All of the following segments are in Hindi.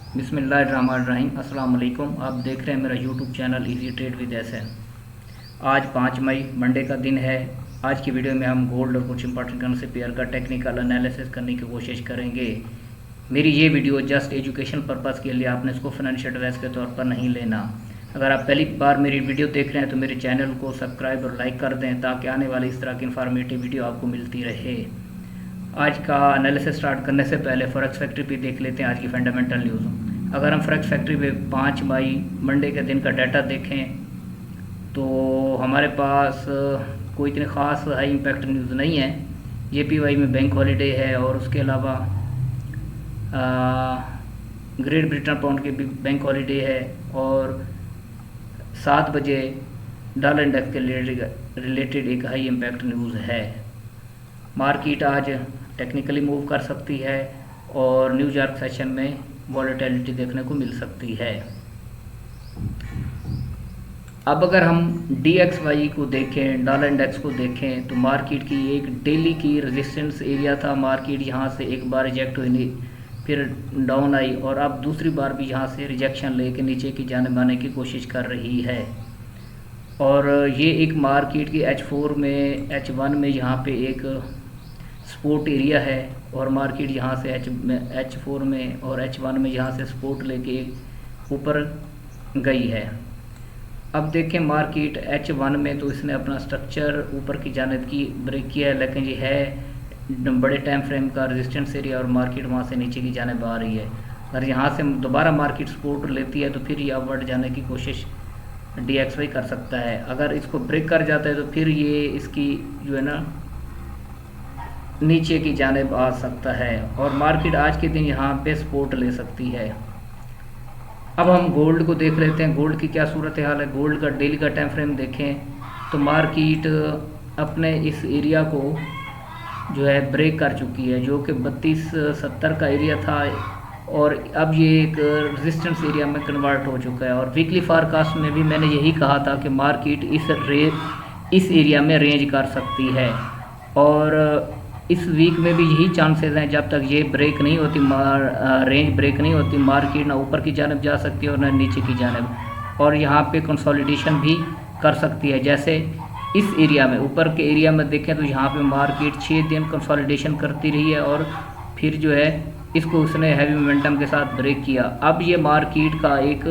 बिस्मिल्लाहिर्रहमानिर्रहीम। अस्सलाम वालेकुम। आप देख रहे हैं मेरा YouTube channel easy trade with SN. आज 5 मई मंडे का दिन है। आज की वीडियो में हम गोल्ड और कुछ इंपॉर्टेंट करेंसी पेयर का टेक्निकल एनालिसिस करने की कोशिश करेंगे। मेरी ये वीडियो जस्ट एजुकेशन पर्पज़ के लिए, आपने इसको फाइनेंशियल एडवाइस के तौर पर नहीं लेना। अगर आप पहली बार मेरी वीडियो देख रहे हैं तो मेरे चैनल को सब्सक्राइब और लाइक कर दें ताकि आने वाली इस तरह की इन्फॉर्मेटिव वीडियो आपको मिलती रहे। आज का एनालिसिस स्टार्ट करने से पहले फॉरेक्स फैक्ट्री पे देख लेते हैं आज की फंडामेंटल न्यूज़। अगर हम फॉरेक्स फैक्ट्री पे 5 मई मंडे के दिन का डाटा देखें तो हमारे पास कोई इतनी ख़ास हाई इम्पैक्ट न्यूज़ नहीं है। जेपीवाई में बैंक हॉलीडे है और उसके अलावा ग्रेट ब्रिटेन पाउंड के भी बैंक हॉलीडे है और 7 बजे डॉलर इंडेक्स के रिलेटेड एक हाई इम्पैक्ट न्यूज़ है। मार्केट आज टेक्निकली मूव कर सकती है और न्यूयॉर्क सेशन में वॉलेटिलिटी देखने को मिल सकती है। अब अगर हम DXY को देखें, डॉलर इंडेक्स को देखें तो मार्केट की एक डेली की रेजिस्टेंस एरिया था। मार्केट यहाँ से एक बार रिजेक्ट हुई, फिर डाउन आई और अब दूसरी बार भी यहाँ से रिजेक्शन लेके नीचे की जाने आने की कोशिश कर रही है। और ये एक मार्केट की H4 में H1 में यहाँ पे एक सपोर्ट एरिया है और मार्केट यहाँ से H4 में और H1 में यहाँ से सपोर्ट लेके ऊपर गई है। अब देखें मार्केट H1 में तो इसने अपना स्ट्रक्चर ऊपर की जानिब की ब्रेक किया है, लेकिन ये है बड़े टाइम फ्रेम का रेजिस्टेंस एरिया और मार्केट वहाँ से नीचे की जानिब आ रही है। अगर यहाँ से दोबारा मार्केट सपोर्ट लेती है तो फिर ये अपवर्ड जाने की कोशिश DXY कर सकता है। अगर इसको ब्रेक कर जाता है तो फिर ये इसकी जो है ना नीचे की जानिब आ सकता है और मार्केट आज के दिन यहाँ पे सपोर्ट ले सकती है। अब हम गोल्ड को देख लेते हैं, गोल्ड की क्या सूरत हाल है। गोल्ड का डेली का टाइम फ्रेम देखें तो मार्केट अपने इस एरिया को जो है ब्रेक कर चुकी है, जो कि 3270 का एरिया था और अब ये एक रेजिस्टेंस एरिया में कन्वर्ट हो चुका है। और वीकली फोरकास्ट में भी मैंने यही कहा था कि मार्केट इस एरिया में रेंज कर सकती है और इस वीक में भी यही चांसेस हैं। जब तक ये ब्रेक नहीं होती, रेंज ब्रेक नहीं होती, मार्केट ना ऊपर की जानिब जा सकती है और ना नीचे की जानिब, और यहाँ पे कंसोलिडेशन भी कर सकती है। जैसे इस एरिया में, ऊपर के एरिया में देखें तो यहाँ पे मार्केट 6 दिन कंसोलिडेशन करती रही है और फिर जो है इसको उसने हैवी मोमेंटम के साथ ब्रेक किया। अब ये मार्केट का एक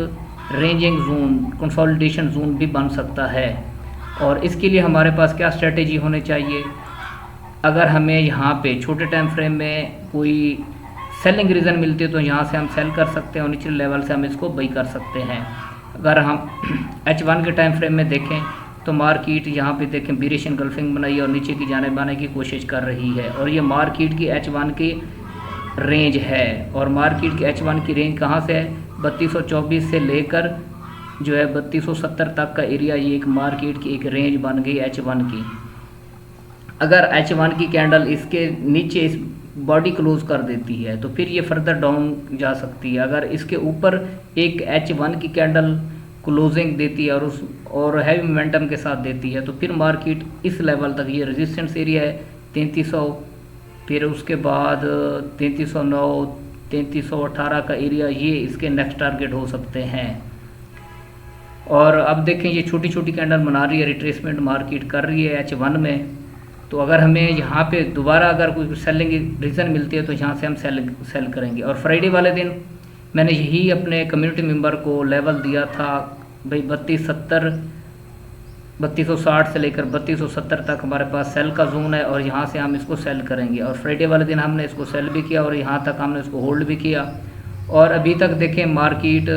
रेंजिंग जोन, कंसोलिडेशन जोन भी बन सकता है और इसके लिए हमारे पास क्या स्ट्रेटेजी होनी चाहिए। अगर हमें यहाँ पे छोटे टाइम फ्रेम में कोई सेलिंग रीज़न मिलती है तो यहाँ से हम सेल कर सकते हैं और निचले लेवल से हम इसको बाई कर सकते हैं। अगर हम H1 के टाइम फ्रेम में देखें तो मार्केट यहाँ पे देखें बीरिश एनगल्फिंग बनाई और नीचे की जानिब आने की कोशिश कर रही है और ये मार्केट की H1 की रेंज है और मार्केट की H1 की रेंज कहाँ से है, 3224 से लेकर जो है 3270 तक का एरिया। ये एक मार्केट की एक रेंज बन गई H1 की। अगर H1 की कैंडल इसके नीचे इस बॉडी क्लोज कर देती है तो फिर ये फर्दर डाउन जा सकती है। अगर इसके ऊपर एक H1 की कैंडल क्लोजिंग देती है और हैवी मोमेंटम के साथ देती है तो फिर मार्केट इस लेवल तक, ये रेजिस्टेंस एरिया है 3300, फिर उसके बाद 3309, 3318 का एरिया, ये इसके नेक्स्ट टारगेट हो सकते हैं। और अब देखें ये छोटी छोटी कैंडल बना रही है, रिट्रेसमेंट मार्केट कर रही है H1 में। तो अगर हमें यहाँ पे दोबारा अगर कोई सेलिंग रीज़न मिलती है तो यहाँ से हम सेल करेंगे। और फ्राइडे वाले दिन मैंने यही अपने कम्युनिटी मेंबर को लेवल दिया था भाई 3260 से लेकर 3270 तक हमारे पास सेल का जोन है और यहाँ से हम इसको सेल करेंगे। और फ्राइडे वाले दिन हमने इसको सेल भी किया और यहाँ तक हमने इसको होल्ड भी किया और अभी तक देखें मार्केट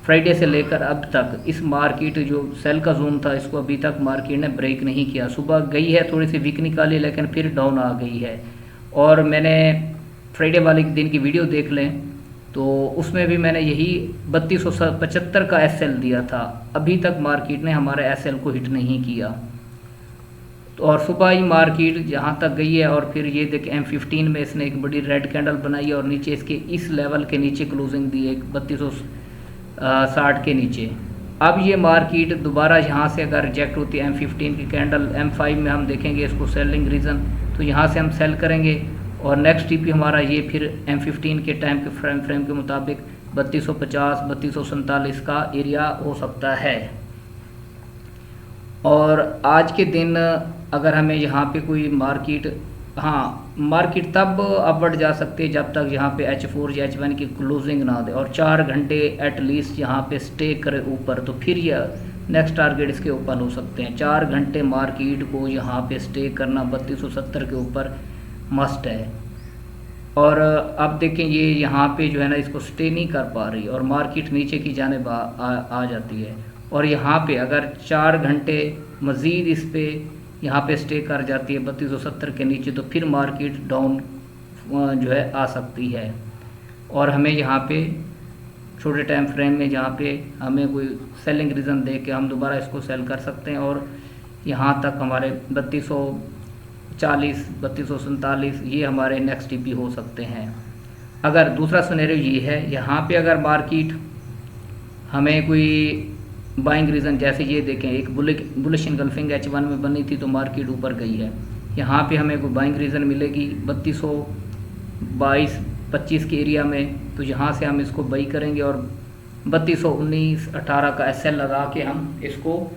फ्राइडे से लेकर अब तक इस मार्केट जो सेल का जोन था इसको अभी तक मार्केट ने ब्रेक नहीं किया। सुबह गई है, थोड़ी सी वीक निकाली, लेकिन फिर डाउन आ गई है। और मैंने फ्राइडे वाले दिन की वीडियो देख लें तो उसमें भी मैंने यही 3275 का SL दिया था। अभी तक मार्केट ने हमारे SL को हिट नहीं किया तो और सुबह ही मार्केट जहाँ तक गई है और फिर ये देख M15 में इसने एक बड़ी रेड कैंडल बनाई और नीचे इसके इस लेवल के नीचे क्लोजिंग दी है 3260 के नीचे। अब ये मार्केट दोबारा यहाँ से अगर रिजेक्ट होती है M15 की कैंडल, M5 में हम देखेंगे इसको सेलिंग रीज़न, तो यहाँ से हम सेल करेंगे और नेक्स्ट टीपी हमारा ये फिर M15 के टाइम के फ्रेम के मुताबिक 3250 3247 का एरिया हो सकता है। और आज के दिन अगर हमें यहाँ पे कोई मार्केट, मार्केट तब अपवर्ड जा सकती है जब तक यहाँ पे H4 या H1 की क्लोजिंग ना दे और 4 घंटे एटलीस्ट यहाँ पे स्टे करे ऊपर, तो फिर यह नेक्स्ट टारगेट इसके ऊपर हो सकते हैं। 4 घंटे मार्केट को यहाँ पे स्टे करना 3270 के ऊपर मस्ट है। और अब देखें ये यहाँ पे जो है ना इसको स्टे नहीं कर पा रही और मार्केट नीचे की जानिब आ जाती है। और यहाँ पे अगर 4 घंटे मज़ीद इस पे यहाँ पे स्टे कर जाती है 3270 के नीचे, तो फिर मार्केट डाउन जो है आ सकती है। और हमें यहाँ पे छोटे टाइम फ्रेम में जहाँ पे हमें कोई सेलिंग रीज़न दे के हम दोबारा इसको सेल कर सकते हैं और यहाँ तक हमारे 3240 3247 ये हमारे नेक्स्ट टीपी हो सकते हैं। अगर दूसरा सिनेरियो ये है, यहाँ पे अगर मार्केट हमें कोई बाइंग रीज़न, जैसे ये देखें एक बुलिश इनगल्फिंग H1 में बनी थी तो मार्केट ऊपर गई है, यहाँ पे हमें कोई बाइंग रीज़न मिलेगी 3222-25 के एरिया में, तो यहाँ से हम इसको बाई करेंगे और 3219-18 का SL लगा के हम इसको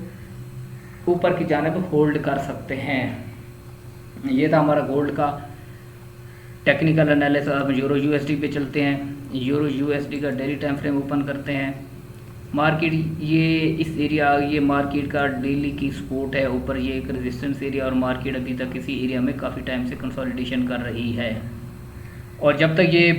ऊपर की जानिब होल्ड कर सकते हैं। ये था हमारा गोल्ड का टेक्निकल एनालिसिस। अब यूरो USD पे चलते हैं। यूरो USD का डेली टाइम फ्रेम ओपन करते हैं। मार्केट ये इस एरिया, ये मार्केट का डेली की सपोर्ट है, ऊपर ये एक रेजिस्टेंस एरिया और मार्केट अभी तक इसी एरिया में काफ़ी टाइम से कंसोलिडेशन कर रही है। और जब तक ये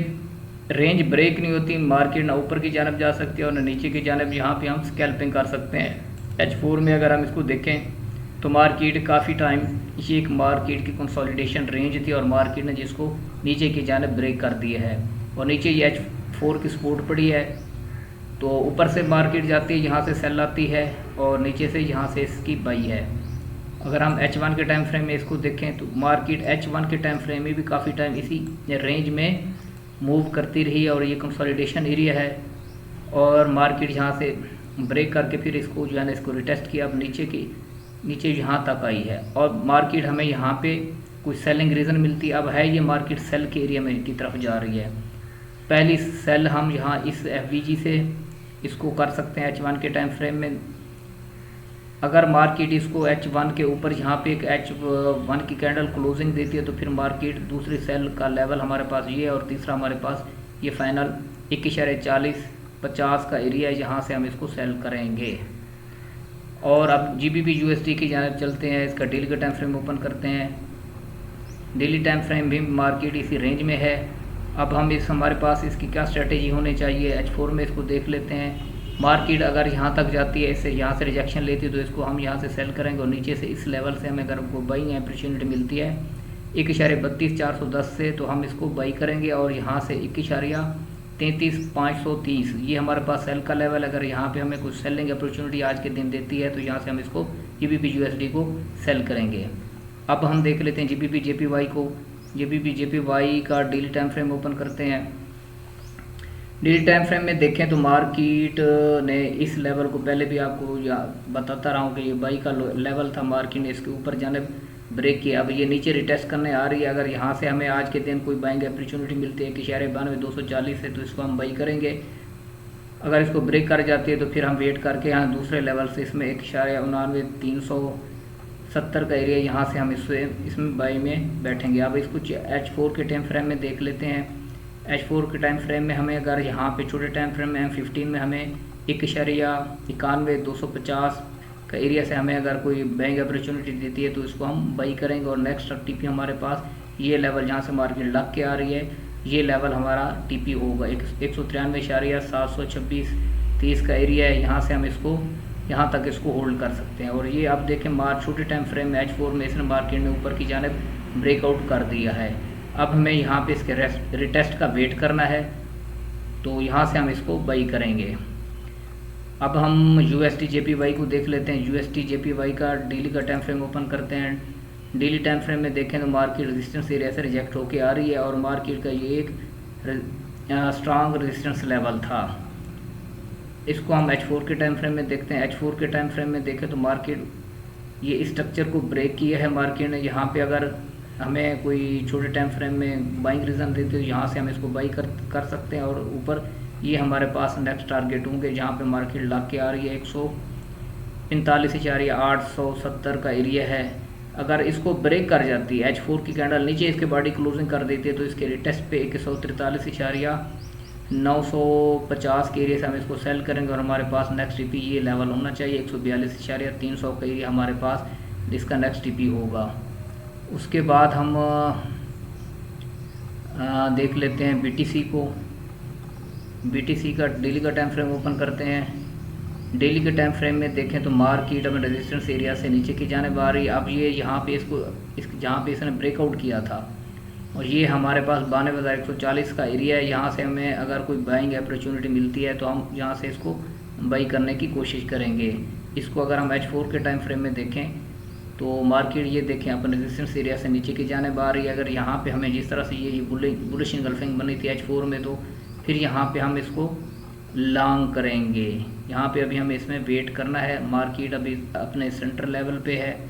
रेंज ब्रेक नहीं होती मार्केट ना ऊपर की जानब जा सकती है और ना नीचे की जानब, यहाँ पे हम स्कैल्पिंग कर सकते हैं। H4 में अगर हम इसको देखें तो मार्केट काफ़ी टाइम ये एक मार्केट की कंसोलिडेशन रेंज थी और मार्केट ने जिसको नीचे की जानब ब्रेक कर दिया है और नीचे ये H4 की सपोर्ट पड़ी है, तो ऊपर से मार्केट जाती है, यहाँ से सेल आती है और नीचे से यहाँ से इसकी बाई है। अगर हम H1 के टाइम फ्रेम में इसको देखें तो मार्केट H1 के टाइम फ्रेम में भी काफ़ी टाइम इसी रेंज में मूव करती रही और ये कंसोलिडेशन एरिया है और मार्केट यहाँ से ब्रेक करके फिर इसको जो है ना इसको रिटेस्ट किया, अब नीचे यहाँ तक आई है और मार्केट हमें यहाँ पे कोई सेलिंग रीज़न मिलती अब है, ये मार्केट सेल के एरिया में की तरफ जा रही है। पहली सेल हम यहाँ इस FVG से इसको कर सकते हैं H1 के टाइम फ्रेम में। अगर मार्केट इसको H1 के ऊपर यहाँ पे एक H1 की कैंडल क्लोजिंग देती है तो फिर मार्केट दूसरी सेल का लेवल हमारे पास ये है और तीसरा हमारे पास ये फाइनल 1.40-50 का एरिया है, जहाँ से हम इसको सेल करेंगे। और अब GBP USD की जानिब चलते हैं। इसका डेली का टाइम फ्रेम ओपन करते हैं। डेली टाइम फ्रेम भी मार्केट इसी रेंज में है। अब हम हमारे पास इसकी क्या स्ट्रेटेजी होनी चाहिए, H4 में इसको देख लेते हैं। मार्केट अगर यहाँ तक जाती है, इससे यहाँ से रिजेक्शन लेती है तो इसको हम यहाँ से सेल करेंगे और नीचे से इस लेवल से हमें अगर को बाई अपॉर्चुनिटी मिलती है 1.32-410 से, तो हम इसको बाई करेंगे और यहाँ से 1.33-530 ये हमारे पास सेल का लेवल। अगर यहाँ पे हमें कुछ सेलिंग अपॉर्चुनिटी आज के दिन देती है तो यहाँ से हम इसको GBP USD को सेल करेंगे। अब हम देख लेते हैं GBP JPY को। GBP JPY का डेली टाइम फ्रेम ओपन करते हैं। डेली टाइम फ्रेम में देखें तो मार्केट ने इस लेवल को पहले भी आपको बताता रहा हूँ कि ये बाई का लेवल था, मार्केट ने इसके ऊपर जाने ब्रेक किया। अब ये नीचे रिटेस्ट करने आ रही है। अगर यहाँ से हमें आज के दिन कोई बाइंग अपॉर्चुनिटी मिलती है 1.92-240 से, तो इसको हम बाई करेंगे। अगर इसको ब्रेक कर जाती है तो फिर हम वेट करके यहाँ दूसरे लेवल से इसमें 1.99-370 का एरिया, यहाँ से हम इसमें बाई में बैठेंगे। अब इसको H4 के टाइम फ्रेम में देख लेते हैं। H4 के टाइम फ्रेम में हमें अगर यहाँ पे छोटे टाइम फ्रेम में M15 में हमें 1.91-250 का एरिया से हमें अगर कोई बाइंग अपॉर्चुनिटी देती है तो इसको हम बाई करेंगे। और नेक्स्ट टीपी हमारे पास ये लेवल जहाँ से मार्केट लग के आ रही है, ये लेवल हमारा टीपी होगा 193.726-30 का एरिया है। यहाँ से हम इसको यहाँ तक इसको होल्ड कर सकते हैं। और ये आप देखें छोटे टाइम फ्रेम में H4 में इसने मार्केट ने ऊपर की जानिब ब्रेकआउट कर दिया है। अब हमें यहाँ पे इसके रिटेस्ट का वेट करना है, तो यहाँ से हम इसको बाई करेंगे। अब हम USD JPY को देख लेते हैं। USD JPY का डेली का टाइम फ्रेम ओपन करते हैं। डेली टाइम फ्रेम में देखें तो मार्केट रेजिस्टेंस एरिया से रिजेक्ट होके आ रही है और मार्केट का ये एक स्ट्रांग रेजिस्टेंस लेवल था। इसको हम H4 के टाइम फ्रेम में देखते हैं। H4 के टाइम फ्रेम में देखें तो मार्केट ये स्ट्रक्चर को ब्रेक किया है मार्केट ने। यहाँ पे अगर हमें कोई छोटे टाइम फ्रेम में बाइंग रीज़न देते हो, यहाँ से हम इसको बाई कर सकते हैं। और ऊपर ये हमारे पास नेक्स्ट टारगेट होंगे जहाँ पे मार्केट ला के आ रही है 145,870 का एरिया है। अगर इसको ब्रेक कर जाती है, H4 की कैंडल नीचे इसके बॉडी क्लोजिंग कर देती है, तो इसके रिटेस्ट पे 143,950 के एरिया से हम इसको सेल करेंगे और हमारे पास नेक्स्ट टीपी ये लेवल होना चाहिए 142,300 का एरिया हमारे पास जिसका नेक्स्ट टीपी होगा। उसके बाद हम देख लेते हैं BTC को। BTC का डेली का टाइम फ्रेम ओपन करते हैं। डेली के टाइम फ्रेम में देखें तो मार्केट अपने रेजिस्टेंस एरिया से नीचे की जाने आ रही है। अब ये यहाँ पे जहाँ पे इसने ब्रेकआउट किया था और ये हमारे पास 92,140 का एरिया है। यहाँ से हमें अगर कोई बाइंग अपॉर्चुनिटी मिलती है तो हम यहाँ से इसको बाई करने की कोशिश करेंगे। इसको अगर हम H4 के टाइम फ्रेम में देखें तो मार्केट ये देखें अपने रेजिस्टेंस एरिया से नीचे की जाने आ रही है। अगर यहाँ पे हमें जिस तरह से ये बुलिश इंगल्फिंग बनी थी H4 में, तो फिर यहाँ पे हम इसको लॉन्ग करेंगे। यहाँ पे अभी हमें इसमें वेट करना है। मार्केट अभी अपने सेंटर लेवल पे है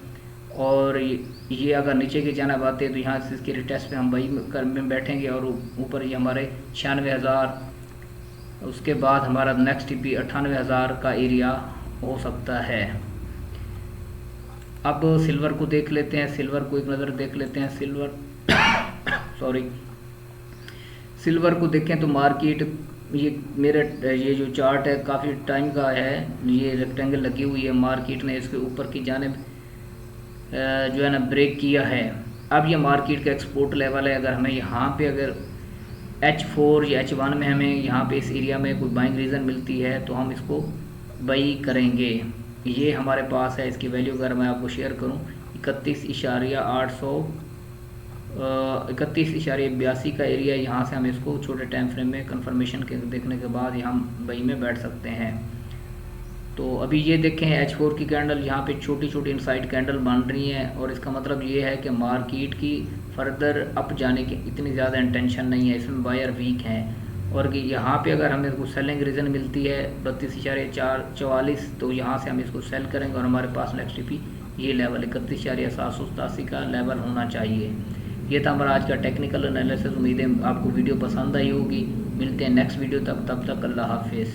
और ये अगर नीचे की जाना बात है तो यहाँ से इसके रिटेस्ट पे हम वही में बैठेंगे और ऊपर ये हमारे 96,000, उसके बाद हमारा नेक्स्ट टीपी 98,000 का एरिया हो सकता है। अब सिल्वर को देख लेते हैं, सिल्वर को एक नज़र देख लेते हैं। सिल्वर को देखें तो मार्केट ये जो चार्ट है काफ़ी टाइम का है, ये रेक्टेंगल लगी हुई है। मार्केट ने इसके ऊपर की जानिब जो है ना ब्रेक किया है। अब ये मार्केट का एक्सपोर्ट लेवल है। अगर हमें यहाँ पे अगर H4 या H1 में हमें यहाँ पे इस एरिया में कोई बाइंग रीज़न मिलती है तो हम इसको बाई करेंगे। ये हमारे पास है। इसकी वैल्यू अगर मैं आपको शेयर करूँ 31.82 का एरिया। यहाँ से हम इसको छोटे टाइम फ्रेम में कंफर्मेशन के देखने के बाद हम बाई में बैठ सकते हैं। तो अभी ये देखें H4 की कैंडल यहाँ पे छोटी छोटी इनसाइड कैंडल बन रही हैं और इसका मतलब ये है कि मार्केट की फर्दर अप जाने की इतनी ज़्यादा इंटेंशन नहीं है, इसमें बायर वीक हैं। और कि यहाँ पे अगर हमें कुछ सेलिंग रीज़न मिलती है 32,444, तो यहाँ से हम इसको सेल करेंगे और हमारे पास नेक्स्ट टीपी ये लेवल 31,787 का लेवल होना चाहिए। ये था हमारा आज का टेक्निकल एनालिसिस। उम्मीद है आपको वीडियो पसंद आई होगी। मिलते हैं नेक्स्ट वीडियो तक, तब तक अल्लाह हाफिज़।